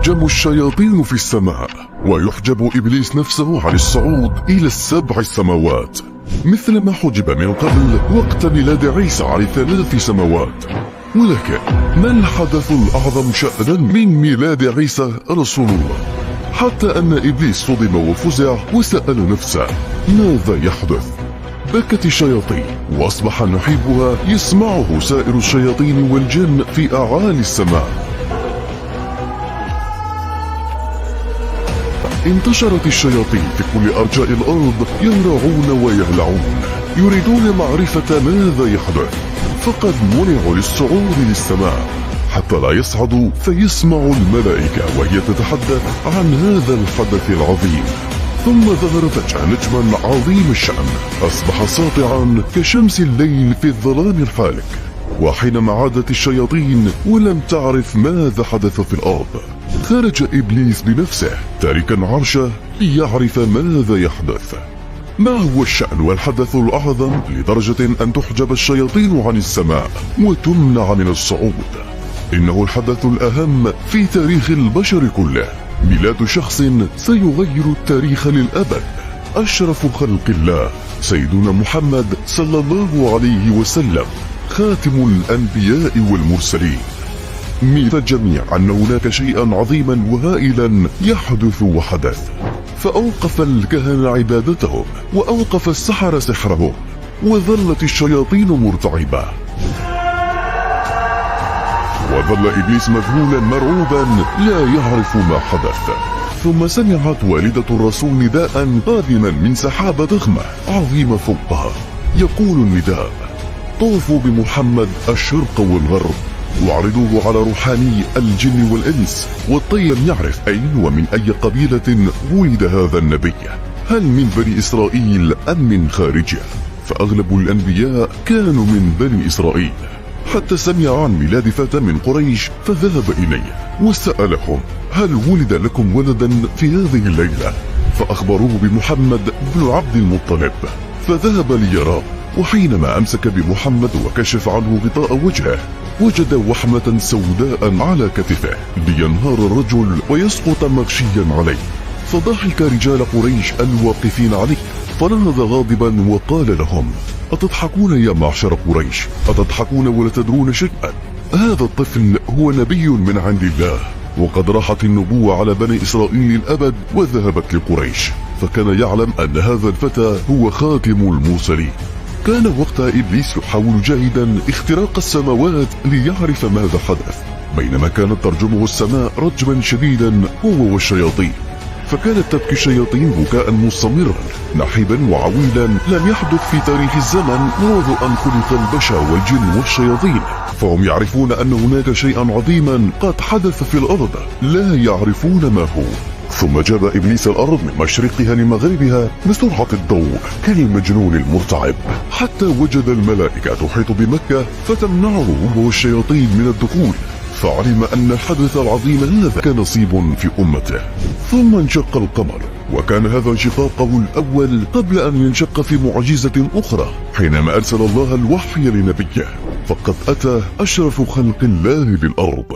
ترجم الشياطين في السماء، ويحجب إبليس نفسه عن الصعود إلى السبع السماوات، مثلما حجب من قبل وقت ميلاد عيسى عن 3 سماوات. ولكن ما الحدث الأعظم شأنا من ميلاد عيسى رسول الله؟ حتى أن إبليس صدم وفزع وسأل نفسه ماذا يحدث؟ بكت الشياطين وأصبح نحيبها يسمعه سائر الشياطين والجن في أعالي السماء. انتشرت الشياطين في كل أرجاء الأرض يهرعون ويهلعون يريدون معرفة ماذا يحدث، فقد منعوا للصعود للسماء حتى لا يصعدوا فيسمعوا الملائكة وهي تتحدث عن هذا الحدث العظيم. ثم ظهر فجأة نجما عظيم الشأن أصبح ساطعا كشمس الليل في الظلام الحالك. وحينما عادت الشياطين ولم تعرف ماذا حدث في الأرض، خرج إبليس بنفسه تاركا عرشه ليعرف ماذا يحدث. ما هو الشأن والحدث الأعظم لدرجة أن تحجب الشياطين عن السماء وتمنع من الصعود؟ إنه الحدث الأهم في تاريخ البشر كله، ميلاد شخص سيغير التاريخ للأبد، أشرف خلق الله سيدنا محمد صلى الله عليه وسلم، خاتم الأنبياء والمرسلين. ميت الجميع أن هناك شيئا عظيما وهائلا يحدث وحدث، فأوقف الكهنة عبادتهم وأوقف السحرة سحرهم، وظلت الشياطين مرتعبة، وظل إبليس مذهولا مرعوبا لا يعرف ما حدث. ثم سمعت والدة الرسول نداء قادما من سحابة ضخمة عظيمة فوقها، يقول النداء: طوفوا بمحمد الشرق والغرب واعرضوه على روحاني الجن والإنس والطير يعرف أين ومن أي قبيلة ولد هذا النبي، هل من بني إسرائيل أم من خارجها؟ فأغلب الأنبياء كانوا من بني إسرائيل. حتى سمع عن ميلاد فتى من قريش فذهب إليه وسألهم: هل ولد لكم ولدا في هذه الليلة؟ فأخبروه بمحمد بن عبد المطلب، فذهب ليراه. وحينما أمسك بمحمد وكشف عنه غطاء وجهه وجد وحمة سوداء على كتفه لينهار الرجل ويسقط مغشيا عليه، فضحك رجال قريش الواقفين عليه، فنهض غاضبا وقال لهم: أتضحكون يا معشر قريش؟ أتضحكون ولا تدرون شيئا؟ هذا الطفل هو نبي من عند الله، وقد راحت النبوة على بني إسرائيل الأبد وذهبت لقريش، فكان يعلم أن هذا الفتى هو خاتم المرسلين. كان وقتها إبليس يحاول جاهدا اختراق السماوات ليعرف ماذا حدث، بينما كانت ترجمه السماء رجما شديدا هو والشياطين، فكانت تبكي الشياطين بكاء مستمرا نحيبا وعويلا لم يحدث في تاريخ الزمن منذ أن خلق البشر والجن والشياطين، فهم يعرفون أن هناك شيئا عظيما قد حدث في الأرض لا يعرفون ما هو. ثم جاب إبليس الأرض من مشرقها لمغربها بسرعة الضوء كالمجنون المرتعب، حتى وجد الملائكة تحيط بمكة فتمنعه هو والشياطين من الدخول، فعلم أن الحدث العظيم هذا كنصيب في أمته. ثم انشق القمر، وكان هذا انشقاقه الأول قبل أن ينشق في معجزة أخرى حينما أرسل الله الوحي لنبيه، فقد أتى أشرف خلق الله للأرض.